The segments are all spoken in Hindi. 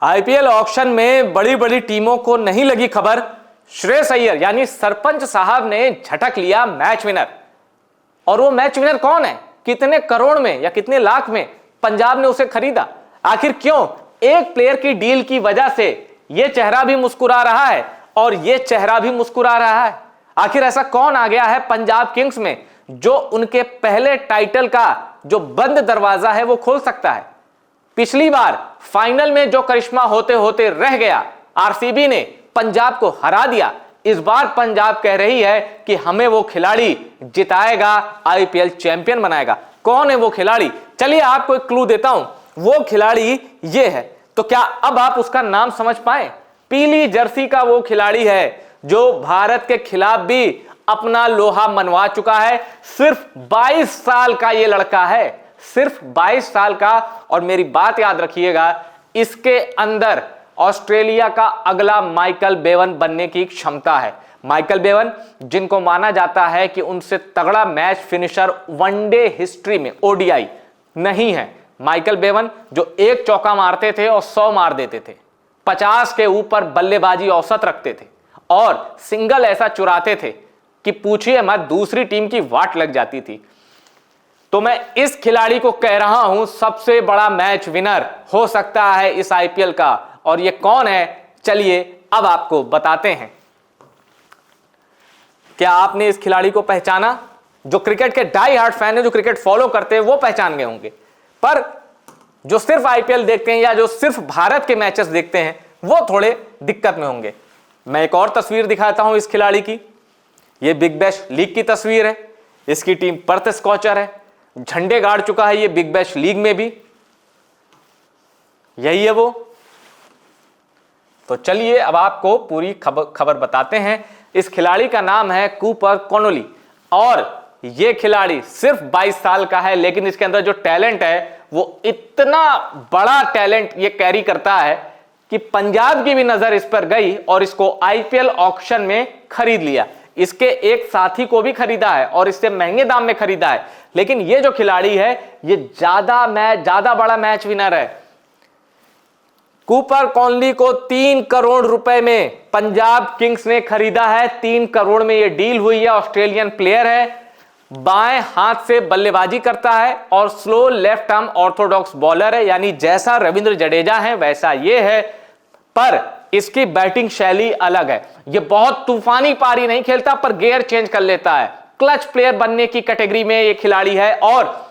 आईपीएल ऑक्शन में बड़ी बड़ी टीमों को नहीं लगी खबर। श्रेयस अय्यर यानी सरपंच साहब ने झटक लिया मैच विनर। और वो मैच विनर कौन है, कितने करोड़ में या कितने लाख में पंजाब ने उसे खरीदा, आखिर क्यों? एक प्लेयर की डील की वजह से ये चेहरा भी मुस्कुरा रहा है और ये चेहरा भी मुस्कुरा रहा है। आखिर ऐसा कौन आ गया है पंजाब किंग्स में जो उनके पहले टाइटल का जो बंद दरवाजा है वो खोल सकता है। पिछली बार फाइनल में जो करिश्मा होते होते रह गया, आरसीबी ने पंजाब को हरा दिया। इस बार पंजाब कह रही है कि हमें वो खिलाड़ी जिताएगा, आईपीएल चैंपियन बनाएगा। कौन है वो खिलाड़ी? चलिए आपको एक क्लू देता हूं। वो खिलाड़ी ये है, तो क्या अब आप उसका नाम समझ पाए? पीली जर्सी का वो खिलाड़ी है जो भारत के खिलाफ भी अपना लोहा मनवा चुका है। सिर्फ 22 साल का ये लड़का है, सिर्फ 22 साल का। और मेरी बात याद रखिएगा, इसके अंदर ऑस्ट्रेलिया का अगला माइकल बेवन बनने की क्षमता है। माइकल बेवन जिनको माना जाता है कि उनसे तगड़ा मैच फिनिशर वनडे हिस्ट्री में ओडीआई नहीं है। माइकल बेवन जो एक चौका मारते थे और 100 मार देते थे, 50 के ऊपर बल्लेबाजी औसत रखते थे और सिंगल ऐसा चुराते थे कि पूछिए मत, दूसरी टीम की वाट लग जाती थी। तो मैं इस खिलाड़ी को कह रहा हूं सबसे बड़ा मैच विनर हो सकता है इस आईपीएल का। और ये कौन है, चलिए अब आपको बताते हैं। क्या आपने इस खिलाड़ी को पहचाना? जो क्रिकेट के डाई हार्ट फैन है, जो क्रिकेट फॉलो करते हैं, वो पहचान गए होंगे, पर जो सिर्फ आईपीएल देखते हैं या जो सिर्फ भारत के मैचेस देखते हैं वो थोड़े दिक्कत में होंगे। मैं एक और तस्वीर दिखाता हूं इस खिलाड़ी की। ये बिग बैश लीग की तस्वीर है। इसकी टीम पर्थ स्कॉचर है, झंडे गाड़ चुका है ये बिग बैश लीग में भी। यही है वो। तो चलिए अब आपको पूरी खबर बताते हैं। इस खिलाड़ी का नाम है कूपर कॉनोली और ये खिलाड़ी सिर्फ 22 साल का है, लेकिन इसके अंदर जो टैलेंट है वो इतना बड़ा टैलेंट ये कैरी करता है कि पंजाब की भी नजर इस पर गई और इसको आईपीएल ऑक्शन में खरीद लिया। इसके एक साथी को भी खरीदा है और इससे महंगे दाम में खरीदा है। लेकिन ये जो खिलाड़ी है ये ज्यादा बड़ा मैच विनर है। कूपर कॉनली को 3 करोड़ रुपए में पंजाब किंग्स ने खरीदा है। 3 करोड़ में ये डील हुई है। ऑस्ट्रेलियन प्लेयर है, बाएं हाथ से बल्लेबाजी करता है और slow left arm Orthodox bowler है, यानी जैसा रविंद्र जडेजा है वैसा ये है, पर इसकी बैटिंग शैली अलग है। ये बहुत तूफानी पारी नहीं खेलता पर गियर चेंज कर लेता है। क्लच प्लेयर बनने की कैटेगरी में ये खिलाड़ी है और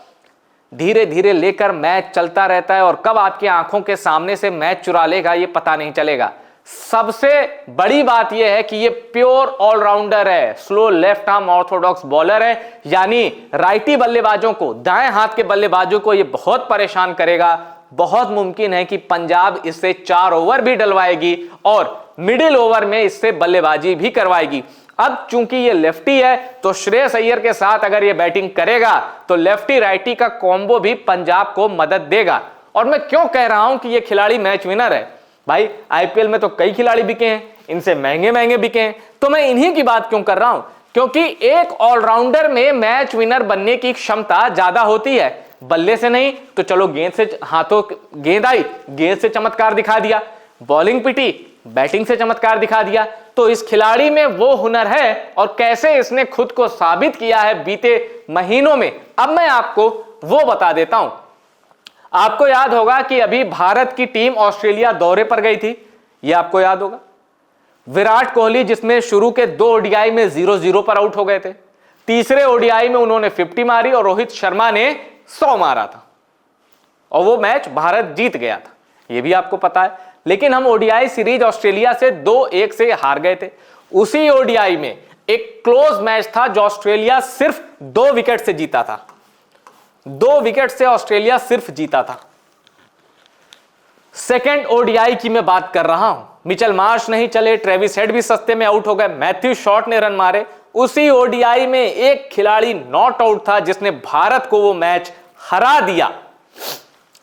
धीरे धीरे लेकर मैच चलता रहता है और कब आपकी आंखों के सामने से मैच चुरा लेगा ये पता नहीं चलेगा। सबसे बड़ी बात यह है कि ये प्योर ऑलराउंडर है, slow left arm Orthodox bowler है, यानी राइटी बल्लेबाजों को, दाएं हाथ के बल्लेबाजों को ये बहुत परेशान करेगा। बहुत मुमकिन है कि पंजाब इससे 4 ओवर भी डलवाएगी और मिडिल ओवर में इससे बल्लेबाजी भी करवाएगी। अब चूंकि ये लेफ्टी है तो श्रेयस अय्यर के साथ अगर ये बैटिंग करेगा तो लेफ्टी राइटी का कॉम्बो भी पंजाब को मदद देगा। और मैं क्यों कह रहा हूं कि ये खिलाड़ी मैच विनर है? भाई आईपीएल में तो कई खिलाड़ी बिके हैं, इनसे महंगे महंगे बिके हैं, तो मैं इन्हीं की बात क्यों कर रहा हूं? क्योंकि एक ऑलराउंडर में मैच विनर बनने की क्षमता ज्यादा होती है। बल्ले से नहीं तो चलो गेंद से, हाथों गेंद आई, गेंद से चमत्कार दिखा दिया, बॉलिंग पिटी, बैटिंग से चमत्कार दिखा दिया। तो इस खिलाड़ी में वो हुनर है और कैसे इसने खुद को साबित किया है बीते महीनों में, अब मैं आपको वो बता देता हूं। आपको याद होगा कि अभी भारत की टीम ऑस्ट्रेलिया दौरे पर गई थी, ये आपको याद होगा। विराट कोहली जिसमें शुरू के 2 ओडीआई में 0-0 पर आउट हो गए थे, तीसरे ओडीआई में उन्होंने 50 मारी और रोहित शर्मा ने 100 मारा था और वो मैच भारत जीत गया था, ये भी आपको पता है। लेकिन हम ओडीआई सीरीज ऑस्ट्रेलिया से 2-1 से हार गए थे। उसी ओडीआई में एक क्लोज मैच था जो ऑस्ट्रेलिया सिर्फ 2 विकेट से जीता था। 2 विकेट से ऑस्ट्रेलिया सिर्फ जीता था। सेकेंड ओडीआई की मैं बात कर रहा हूं। मिचेल मार्श नहीं चले, ट्रेविस हेड भी सस्ते में आउट हो गए, मैथ्यू शॉर्ट ने रन मारे। उसी ओडीआई में एक खिलाड़ी नॉट आउट था जिसने भारत को वो मैच हरा दिया।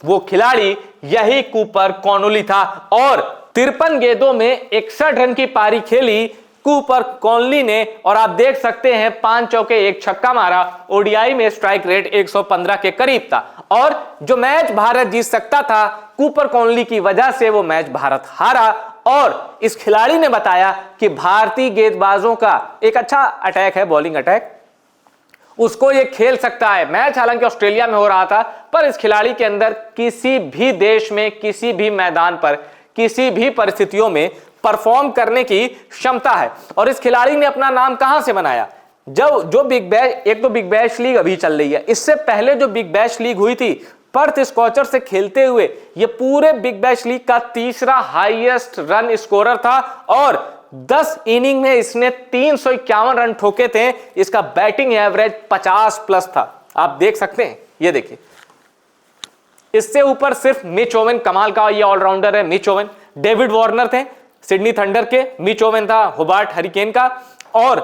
वो खिलाड़ी यही कूपर कॉनोली था और 53 गेंदों में 61 रन की पारी खेली कूपर कॉनली ने, और आप देख सकते हैं 5 चौके 1 छक्का मारा। ओडीआई में स्ट्राइक रेट 115 के करीब था और जो मैच भारत जीत सकता था, कूपर कॉनली की वजह से वो मैच भारत हारा। और इस खिलाड़ी ने बताया कि भारतीय गेंदबाजों का एक अच्छा अटैक है, बॉलिंग अटैक, उसको ये खेल सकता है। मैच हालांकि ऑस्ट्रेलिया में हो रहा था, पर इस खिलाड़ी के अंदर किसी भी देश में, किसी भी मैदान पर, किसी भी परिस्थितियों में परफॉर्म करने की क्षमता है। और इस खिलाड़ी ने अपना नाम कहां से बनाया? जो बिग बैश, एक तो बिग बैश लीग अभी चल रही है, इससे पहले जो बिग बैश लीग हुई थी, पर्थ स्कॉचर से खेलते हुए ये पूरे बिग बैश लीग का तीसरा हाईएस्ट रन स्कोरर था और 10 इनिंग में इसने 351 रन ठोके थे। इसका बैटिंग एवरेज 50 प्लस था, आप देख सकते हैं, ये देखिए। इससे ऊपर सिर्फ मिच ओवेन, कमाल का ये ऑलराउंडर है मिच ओवेन। डेविड वार्नर थे सिडनी थंडर के, मिच ओवेन था होबार्ट हरिकेन का, और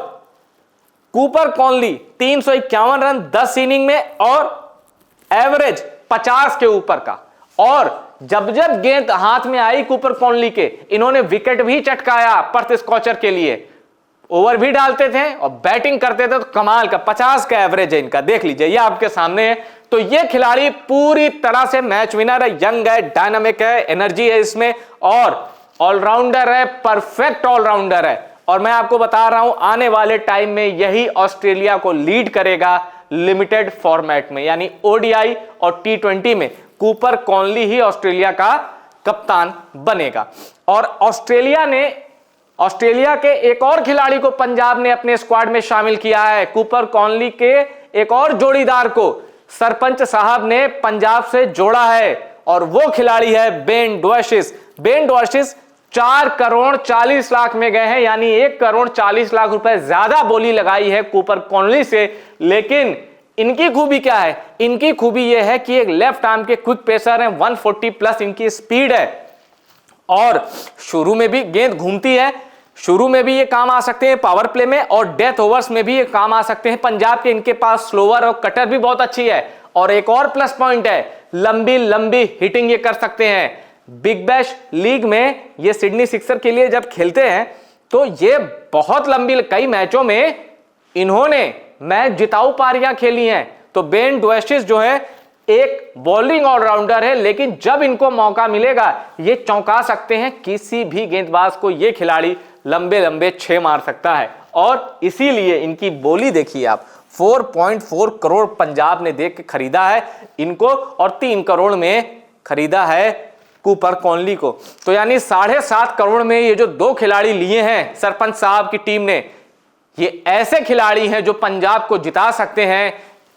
कूपर कॉनली 351 रन 10 इनिंग में और एवरेज 50 के ऊपर का। और जब गेंद हाथ में आई कूपर कॉनली के, इन्होंने विकेट भी चटकाया पर्थ स्कॉचर के लिए, ओवर भी डालते थे और बैटिंग करते थे, तो कमाल का 50 का एवरेज है इनका, देख लीजिए, ये आपके सामने है। तो ये खिलाड़ी पूरी तरह से मैच विनर है, यंग है, डायनामिक है, एनर्जी है इसमें, और ऑलराउंडर है, परफेक्ट ऑलराउंडर है। और मैं आपको बता रहा हूं, आने वाले टाइम में यही ऑस्ट्रेलिया को लीड करेगा लिमिटेड फॉर्मेट में, यानी ओडीआई और टी20 में कूपर कॉनली ही ऑस्ट्रेलिया का कप्तान बनेगा। और ऑस्ट्रेलिया के एक और खिलाड़ी को पंजाब ने अपने स्क्वाड में शामिल किया है। कूपर कॉनली के एक और जोड़ीदार को सरपंच साहब ने पंजाब से जोड़ा है और वो खिलाड़ी है बेन डुएशिस। बेन डुएशिस 4 करोड़ 40 लाख में गए हैं, यानी 1 करोड़ 40 लाख रुपए ज्यादा बोली लगाई है कूपर कॉनली से। लेकिन इनकी खूबी क्या है? इनकी खूबी यह है कि एक लेफ्ट आर्म के क्विक पेसर हैं, 140 प्लस इनकी स्पीड है और शुरू में भी गेंद घूमती है, शुरू में भी ये काम आ सकते हैं पावर प्ले में, और डेथ ओवर्स में भी ये काम आ सकते हैं। पंजाब के इनके पास स्लोवर और कटर भी बहुत अच्छी है। और एक और प्लस पॉइंट है, लंबी लंबी हिटिंग ये कर सकते हैं। बिग बैश लीग में ये सिडनी सिक्सर के लिए जब खेलते हैं तो ये बहुत लंबी, कई मैचों में इन्होंने मैच जिताऊ पारियां खेली हैं। तो बेन डुएशिस जो है एक बॉलिंग ऑलराउंडर है, लेकिन जब इनको मौका मिलेगा ये चौंका सकते हैं किसी भी गेंदबाज को। ये खिलाड़ी लंबे लंबे 6 मार सकता है और इसीलिए इनकी बोली देखिए आप, 4.4 करोड़ पंजाब ने देख के खरीदा है इनको और 3 करोड़ में खरीदा है कूपर कॉनली को। तो यानी 7.5 करोड़ में ये जो 2 खिलाड़ी लिए हैं सरपंच साहब की टीम ने, ये ऐसे खिलाड़ी हैं जो पंजाब को जिता सकते हैं।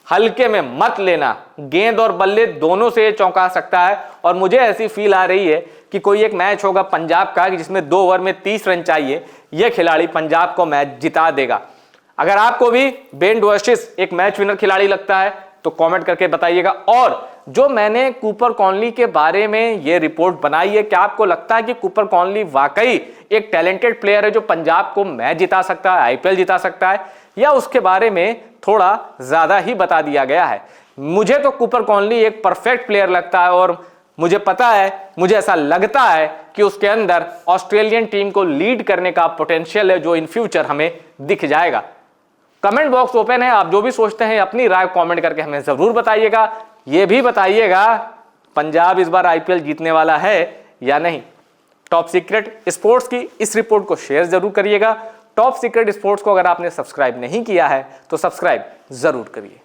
हल्के में मत लेना, गेंद और बल्ले दोनों से चौंका सकता है। और मुझे ऐसी फील आ रही है कि कोई एक मैच होगा पंजाब का जिसमें 2 ओवर में 30 रन चाहिए, यह खिलाड़ी पंजाब को मैच जिता देगा। अगर आपको भी बेन डुएशिस एक मैच विनर खिलाड़ी लगता है तो कमेंट करके बताइएगा। और जो मैंने कूपर कॉनली के बारे में ये रिपोर्ट बनाई है, क्या आपको लगता है कि कूपर कॉनली वाकई एक टैलेंटेड प्लेयर है जो पंजाब को मैच जिता सकता है, आईपीएल जिता सकता है, या उसके बारे में थोड़ा ज्यादा ही बता दिया गया है? मुझे तो कूपर कॉनली एक परफेक्ट प्लेयर लगता है और मुझे पता है, मुझे ऐसा लगता है कि उसके अंदर ऑस्ट्रेलियन टीम को लीड करने का पोटेंशियल है जो इन फ्यूचर हमें दिख जाएगा। कमेंट बॉक्स ओपन है, आप जो भी सोचते हैं अपनी राय कमेंट करके हमें जरूर बताइएगा। ये भी बताइएगा पंजाब इस बार आईपीएल जीतने वाला है या नहीं। टॉप सीक्रेट स्पोर्ट्स की इस रिपोर्ट को शेयर जरूर करिएगा। टॉप सीक्रेट स्पोर्ट्स को अगर आपने सब्सक्राइब नहीं किया है तो सब्सक्राइब जरूर करिए।